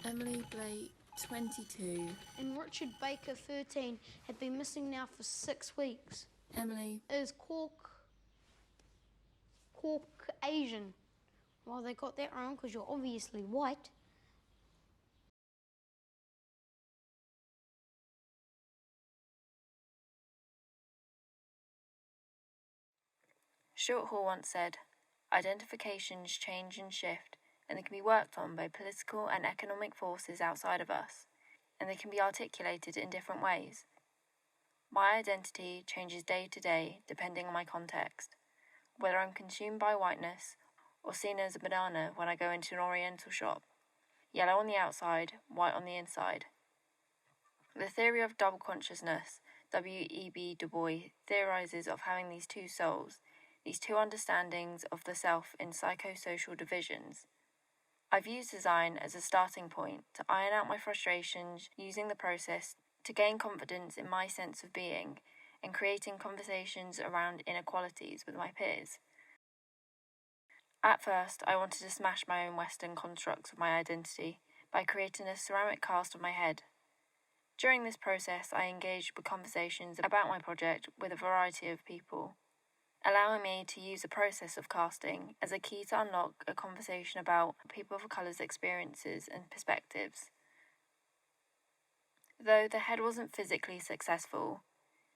Emily Blake, 22. And Richard Baker, 13, have been missing now for 6 weeks. Emily. Is Caucasian. Well, they got that wrong because you're obviously white. Stuart Hall once said, "Identifications change and shift, and they can be worked on by political and economic forces outside of us, and they can be articulated in different ways. My identity changes day to day depending on my context, whether I'm consumed by whiteness or seen as a banana when I go into an oriental shop, yellow on the outside, white on the inside." The theory of double consciousness, W.E.B. Du Bois, theorizes of having these two souls, these two understandings of the self in psychosocial divisions. I've used design as a starting point to iron out my frustrations, using the process to gain confidence in my sense of being and creating conversations around inequalities with my peers. At first, I wanted to smash my own Western constructs of my identity by creating a ceramic cast of my head. During this process, I engaged with conversations about my project with a variety of people, allowing me to use the process of casting as a key to unlock a conversation about people of colour's experiences and perspectives. Though the head wasn't physically successful,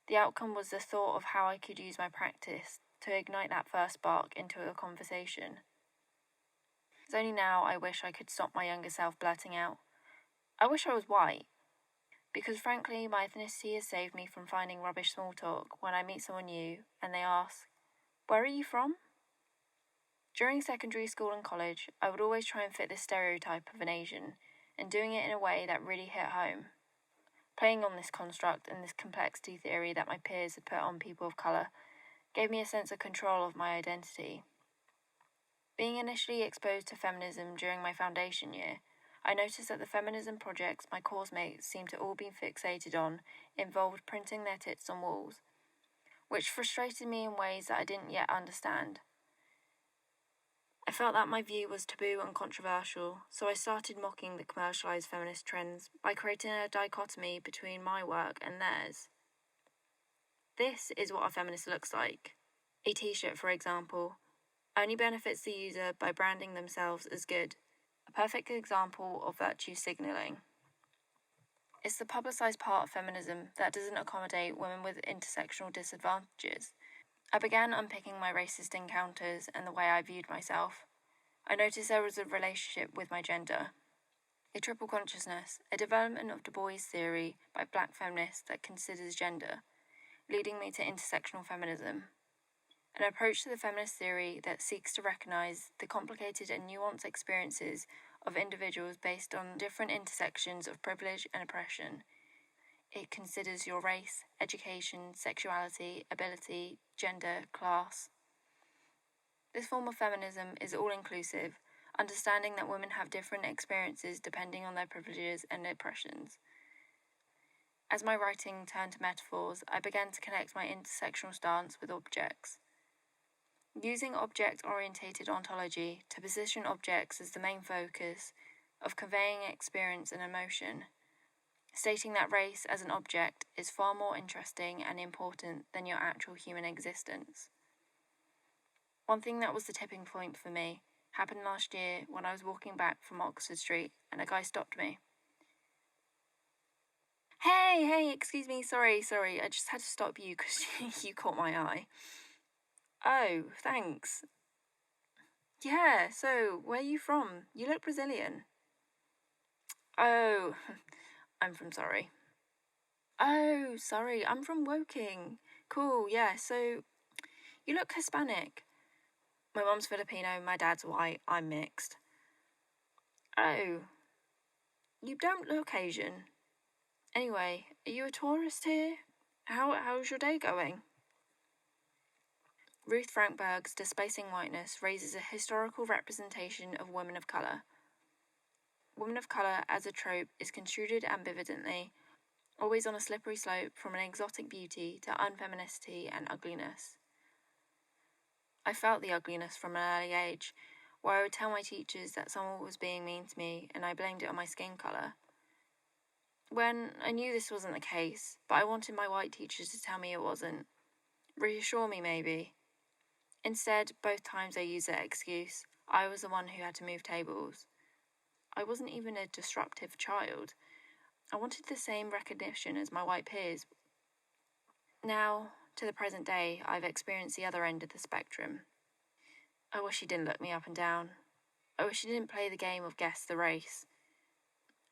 the outcome was the thought of how I could use my practice to ignite that first spark into a conversation. It's only now I wish I could stop my younger self blurting out, "I wish I was white," because frankly my ethnicity has saved me from finding rubbish small talk when I meet someone new and they ask, "Where are you from?" During secondary school and college, I would always try and fit this stereotype of an Asian, and doing it in a way that really hit home. Playing on this construct and this complexity theory that my peers had put on people of colour gave me a sense of control of my identity. Being initially exposed to feminism during my foundation year, I noticed that the feminism projects my course mates seemed to all be fixated on involved printing their tits on walls, which frustrated me in ways that I didn't yet understand. I felt that my view was taboo and controversial, so I started mocking the commercialised feminist trends by creating a dichotomy between my work and theirs. This is what a feminist looks like. A t-shirt, for example, only benefits the user by branding themselves as good, a perfect example of virtue signalling. It's the publicised part of feminism that doesn't accommodate women with intersectional disadvantages. I began unpicking my racist encounters and the way I viewed myself. I noticed there was a relationship with my gender. A triple consciousness, a development of Du Bois' theory by black feminists that considers gender, leading me to intersectional feminism. An approach to the feminist theory that seeks to recognise the complicated and nuanced experiences of individuals based on different intersections of privilege and oppression. It considers your race, education, sexuality, ability, gender, class. This form of feminism is all-inclusive, understanding that women have different experiences depending on their privileges and oppressions. As my writing turned to metaphors, I began to connect my intersectional stance with objects. Using object-orientated ontology to position objects as the main focus of conveying experience and emotion, stating that race as an object is far more interesting and important than your actual human existence. One thing that was the tipping point for me happened last year when I was walking back from Oxford Street and a guy stopped me. Hey, excuse me, sorry, I just had to stop you because you caught my eye. Oh, thanks. Yeah, so, where are you from? You look Brazilian. Oh, I'm from Surrey. Oh, sorry, I'm from Woking. Cool, yeah, so, you look Hispanic. My mum's Filipino, my dad's white, I'm mixed. Oh, you don't look Asian. Anyway, are you a tourist here? How's your day going? Ruth Frankberg's Displacing Whiteness raises a historical representation of women of colour. Women of colour as a trope is construed ambivalently, always on a slippery slope from an exotic beauty to unfemininity and ugliness. I felt the ugliness from an early age, where I would tell my teachers that someone was being mean to me and I blamed it on my skin colour. When I knew this wasn't the case, but I wanted my white teachers to tell me it wasn't. Reassure me, maybe. Instead, both times they used that excuse. I was the one who had to move tables. I wasn't even a disruptive child. I wanted the same recognition as my white peers. Now, to the present day, I've experienced the other end of the spectrum. I wish he didn't look me up and down. I wish he didn't play the game of guess the race.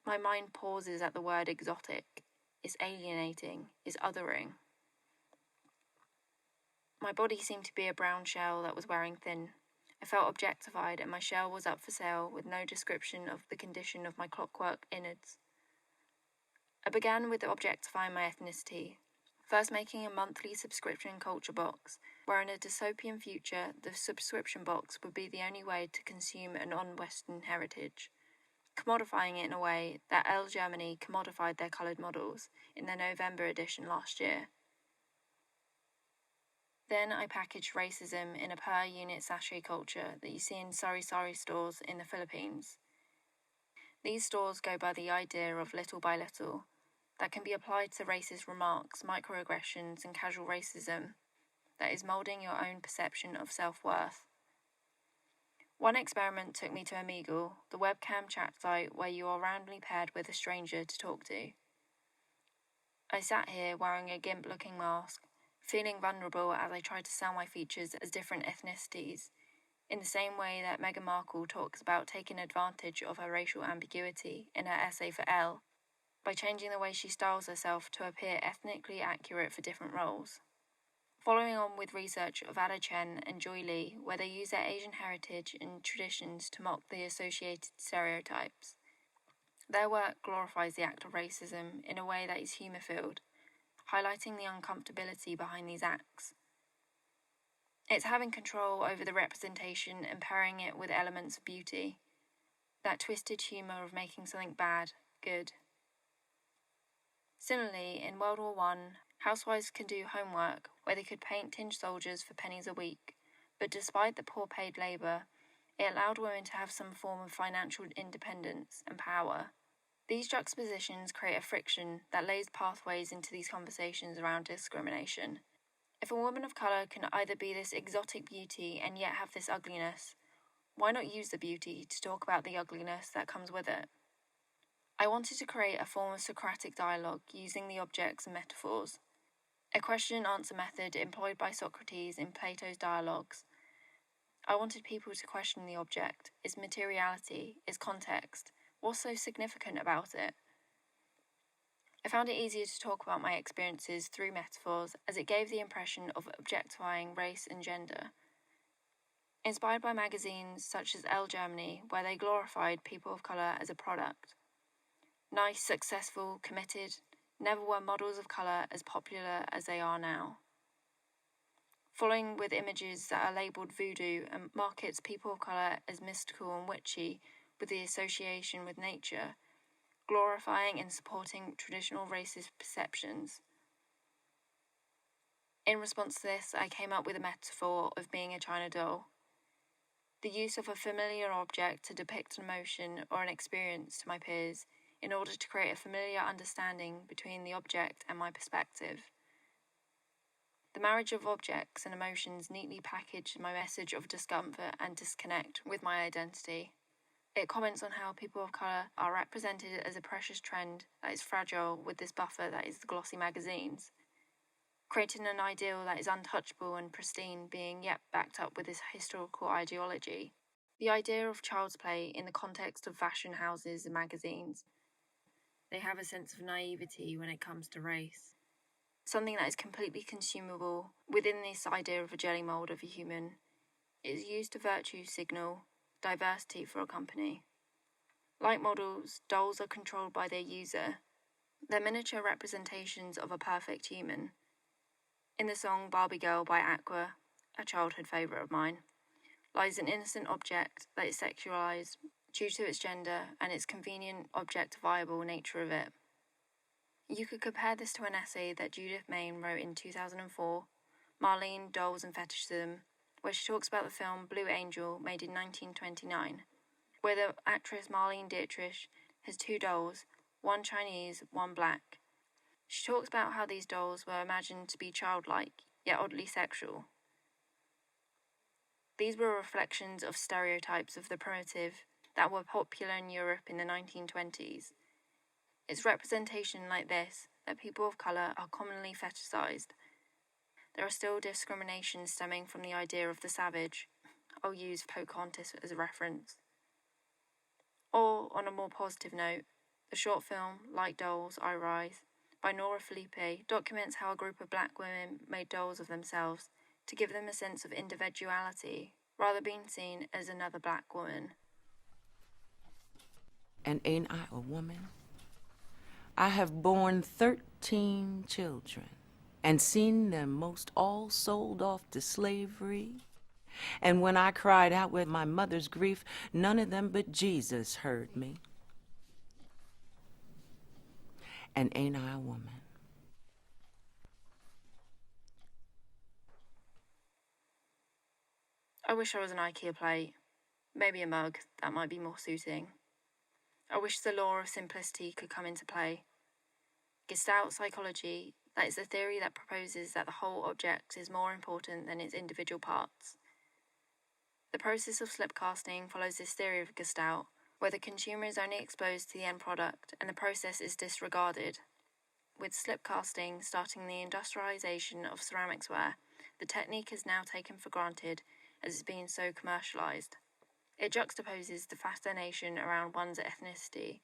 My mind pauses at the word exotic. It's alienating. It's othering. My body seemed to be a brown shell that was wearing thin. I felt objectified and my shell was up for sale with no description of the condition of my clockwork innards. I began with objectifying my ethnicity, first making a monthly subscription culture box, where in a dystopian future the subscription box would be the only way to consume a non-Western heritage, commodifying it in a way that Elle Germany commodified their coloured models in their November edition last year. Then I packaged racism in a per-unit sachet culture that you see in sari-sari stores in the Philippines. These stores go by the idea of little by little, that can be applied to racist remarks, microaggressions and casual racism that is moulding your own perception of self-worth. One experiment took me to Omegle, the webcam chat site where you are randomly paired with a stranger to talk to. I sat here wearing a gimp-looking mask, feeling vulnerable as I tried to sell my features as different ethnicities, in the same way that Meghan Markle talks about taking advantage of her racial ambiguity in her essay for Elle, by changing the way she styles herself to appear ethnically accurate for different roles. Following on with research of Ada Chen and Joy Lee, where they use their Asian heritage and traditions to mock the associated stereotypes. Their work glorifies the act of racism in a way that is humour-filled, highlighting the uncomfortability behind these acts. It's having control over the representation and pairing it with elements of beauty, that twisted humour of making something bad, good. Similarly, in World War I, housewives could do homework where they could paint tin soldiers for pennies a week, but despite the poor paid labour, it allowed women to have some form of financial independence and power. These juxtapositions create a friction that lays pathways into these conversations around discrimination. If a woman of colour can either be this exotic beauty and yet have this ugliness, why not use the beauty to talk about the ugliness that comes with it? I wanted to create a form of Socratic dialogue using the objects and metaphors, a question-and-answer method employed by Socrates in Plato's dialogues. I wanted people to question the object, its materiality, its context. What's so significant about it? I found it easier to talk about my experiences through metaphors as it gave the impression of objectifying race and gender. Inspired by magazines such as Elle Germany, where they glorified people of colour as a product. Nice, successful, committed, never were models of colour as popular as they are now. Following with images that are labelled voodoo and markets people of colour as mystical and witchy with the association with nature, glorifying and supporting traditional racist perceptions. In response to this, I came up with a metaphor of being a China doll. The use of a familiar object to depict an emotion or an experience to my peers in order to create a familiar understanding between the object and my perspective. The marriage of objects and emotions neatly packaged my message of discomfort and disconnect with my identity. It comments on how people of colour are represented as a precious trend that is fragile with this buffer that is the glossy magazines, creating an ideal that is untouchable and pristine being yet backed up with this historical ideology. The idea of child's play in the context of fashion houses and magazines. They have a sense of naivety when it comes to race. Something that is completely consumable within this idea of a jelly mould of a human. It is used to virtue signal diversity for a company. Like models, dolls are controlled by their user. They're miniature representations of a perfect human. In the song Barbie Girl by Aqua, a childhood favourite of mine, lies an innocent object that is sexualised due to its gender and its convenient objectifiable nature of it. You could compare this to an essay that Judith Main wrote in 2004, Marlene, Dolls and Fetishism, where she talks about the film Blue Angel, made in 1929, where the actress Marlene Dietrich has two dolls, one Chinese, one black. She talks about how these dolls were imagined to be childlike, yet oddly sexual. These were reflections of stereotypes of the primitive that were popular in Europe in the 1920s. It's representation like this that people of colour are commonly fetishized. There are still discriminations stemming from the idea of the savage. I'll use Pocahontas as a reference. Or, on a more positive note, the short film Like Dolls, I Rise by Nora Felipe documents how a group of black women made dolls of themselves to give them a sense of individuality, rather being seen as another black woman. And ain't I a woman? I have borne 13 children, and seen them most all sold off to slavery. And when I cried out with my mother's grief, none of them but Jesus heard me. And ain't I a woman? I wish I was an IKEA plate. Maybe a mug, that might be more suiting. I wish the law of simplicity could come into play. Gestalt psychology, that is the theory that proposes that the whole object is more important than its individual parts. The process of slip casting follows this theory of Gestalt, where the consumer is only exposed to the end product and the process is disregarded. With slip casting starting the industrialisation of ceramics ware, the technique is now taken for granted as it's being so commercialised. It juxtaposes the fascination around one's ethnicity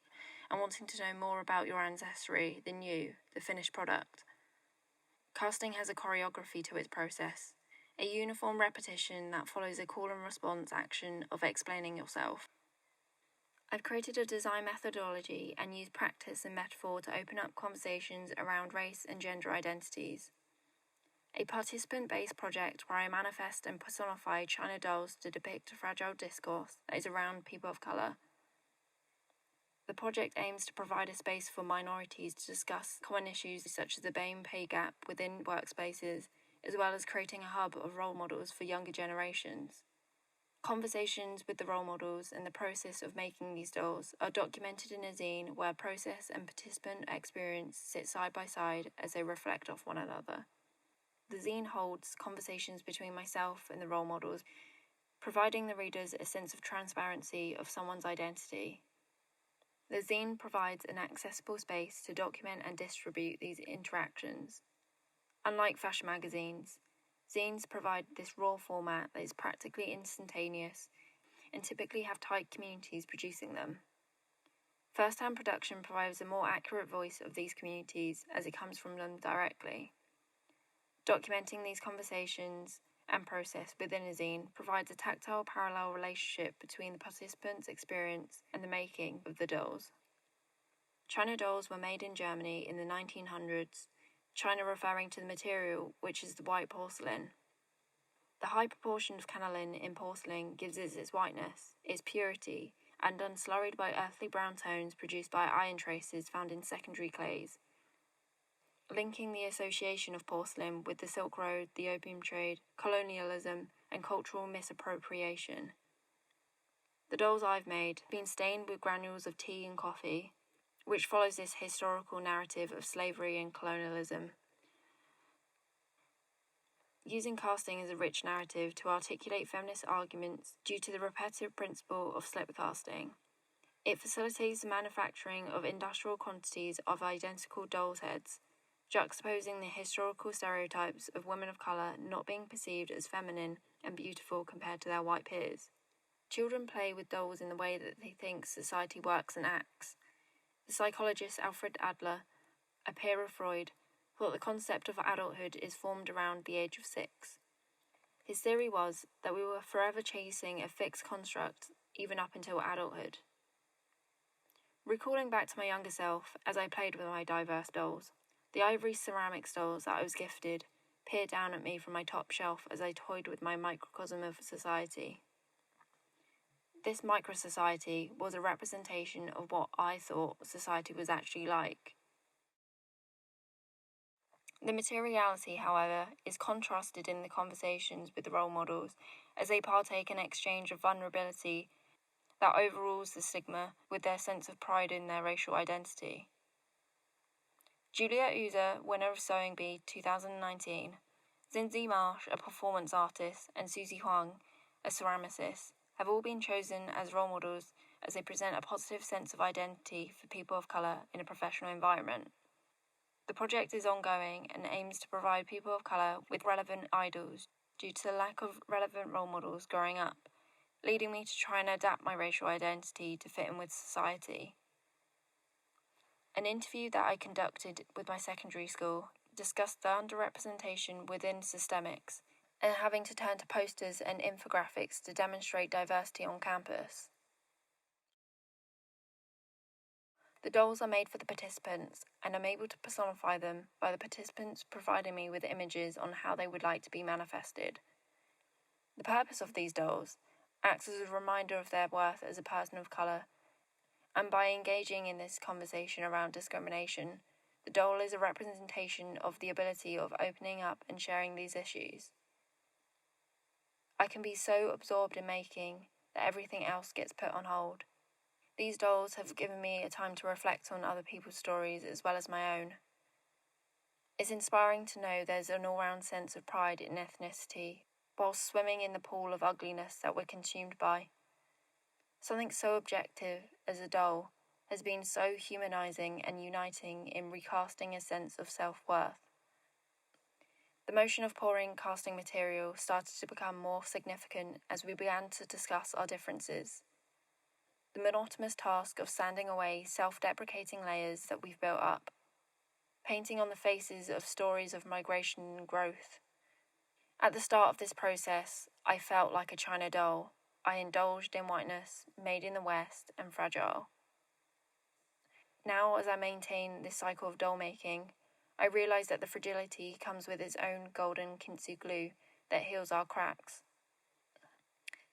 and wanting to know more about your ancestry than you, the finished product. Casting has a choreography to its process, a uniform repetition that follows a call and response action of explaining yourself. I've created a design methodology and used practice and metaphor to open up conversations around race and gender identities. A participant-based project where I manifest and personify China dolls to depict a fragile discourse that is around people of colour. The project aims to provide a space for minorities to discuss common issues such as the pay gap within workspaces, as well as creating a hub of role models for younger generations. Conversations with the role models and the process of making these dolls are documented in a zine where process and participant experience sit side by side as they reflect off one another. The zine holds conversations between myself and the role models, providing the readers a sense of transparency of someone's identity. The zine provides an accessible space to document and distribute these interactions. Unlike fashion magazines, zines provide this raw format that is practically instantaneous and typically have tight communities producing them. First-hand production provides a more accurate voice of these communities as it comes from them directly. Documenting these conversations and process within a zine provides a tactile parallel relationship between the participants' experience and the making of the dolls. China dolls were made in Germany in the 1900s, China referring to the material, which is the white porcelain. The high proportion of canalin in porcelain gives it its whiteness, its purity, and unslurried by earthly brown tones produced by iron traces found in secondary clays. Linking the association of porcelain with the Silk Road, the opium trade, colonialism, and cultural misappropriation. The dolls I've made have been stained with granules of tea and coffee, which follows this historical narrative of slavery and colonialism. Using casting as a rich narrative to articulate feminist arguments due to the repetitive principle of slip casting. It facilitates the manufacturing of industrial quantities of identical dolls' heads, juxtaposing the historical stereotypes of women of colour not being perceived as feminine and beautiful compared to their white peers. Children play with dolls in the way that they think society works and acts. The psychologist Alfred Adler, a peer of Freud, thought the concept of adulthood is formed around the age of 6. His theory was that we were forever chasing a fixed construct even up until adulthood. Recalling back to my younger self as I played with my diverse dolls, the ivory ceramics dolls that I was gifted peered down at me from my top shelf as I toyed with my microcosm of society. This micro-society was a representation of what I thought society was actually like. The materiality, however, is contrasted in the conversations with the role models as they partake in an exchange of vulnerability that overrules the stigma with their sense of pride in their racial identity. Juliet Uzor, winner of Sewing Bee 2019, Zinzi Marsh, a performance artist, and Susi Huang, a ceramicist, have all been chosen as role models as they present a positive sense of identity for people of colour in a professional environment. The project is ongoing and aims to provide people of colour with relevant idols due to the lack of relevant role models growing up, leading me to try and adapt my racial identity to fit in with society. An interview that I conducted with my secondary school discussed the underrepresentation within systemics and having to turn to posters and infographics to demonstrate diversity on campus. The dolls are made for the participants, and I'm able to personify them by the participants providing me with images on how they would like to be manifested. The purpose of these dolls acts as a reminder of their worth as a person of colour, and by engaging in this conversation around discrimination, the doll is a representation of the ability of opening up and sharing these issues. I can be so absorbed in making that everything else gets put on hold. These dolls have given me a time to reflect on other people's stories as well as my own. It's inspiring to know there's an all-round sense of pride in ethnicity, whilst swimming in the pool of ugliness that we're consumed by. Something so objective as a doll has been so humanising and uniting in recasting a sense of self-worth. The motion of pouring casting material started to become more significant as we began to discuss our differences. The monotonous task of sanding away self-deprecating layers that we've built up, painting on the faces of stories of migration and growth. At the start of this process, I felt like a China doll. I indulged in whiteness, made in the West, and fragile. Now, as I maintain this cycle of doll making, I realise that the fragility comes with its own golden kintsu glue that heals our cracks.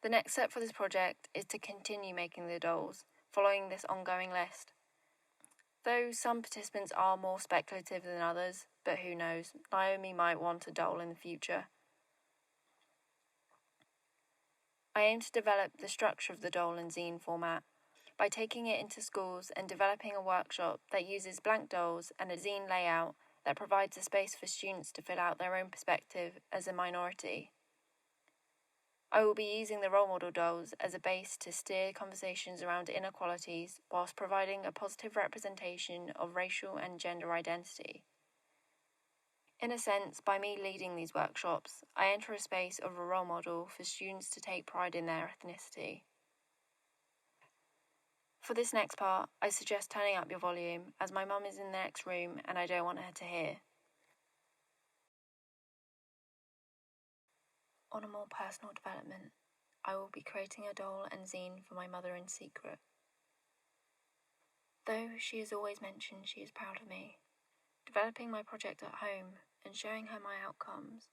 The next step for this project is to continue making the dolls, following this ongoing list. Though some participants are more speculative than others, but who knows, Naomi might want a doll in the future. I aim to develop the structure of the doll in zine format by taking it into schools and developing a workshop that uses blank dolls and a zine layout that provides a space for students to fill out their own perspective as a minority. I will be using the role model dolls as a base to steer conversations around inequalities whilst providing a positive representation of racial and gender identity. In a sense, by me leading these workshops, I enter a space of a role model for students to take pride in their ethnicity. For this next part, I suggest turning up your volume as my mum is in the next room and I don't want her to hear. On a more personal development, I will be creating a doll and zine for my mother in secret. Though she has always mentioned she is proud of me, developing my project at home and showing her my outcomes.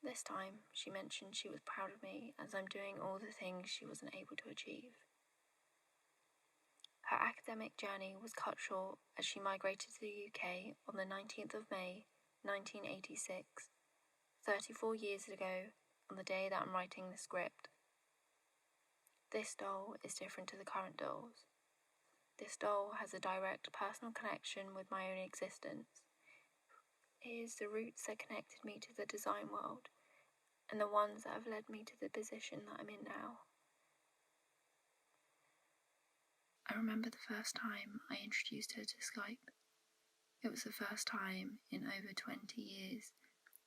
This time, she mentioned she was proud of me as I'm doing all the things she wasn't able to achieve. Her academic journey was cut short as she migrated to the UK on the 19th of May, 1986. 34 years ago, on the day that I'm writing the script. This doll is different to the current dolls. This doll has a direct personal connection with my own existence. It is the roots that connected me to the design world, and the ones that have led me to the position that I'm in now. I remember the first time I introduced her to Skype. It was the first time in over 20 years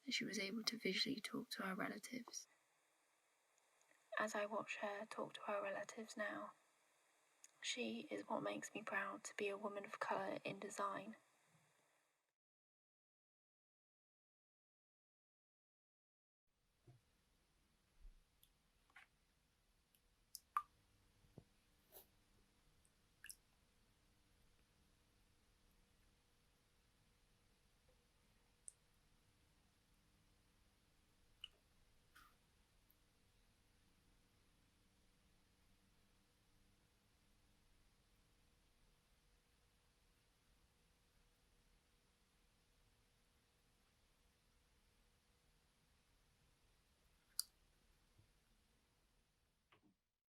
that she was able to visually talk to her relatives. As I watch her talk to her relatives now, she is what makes me proud to be a woman of colour in design.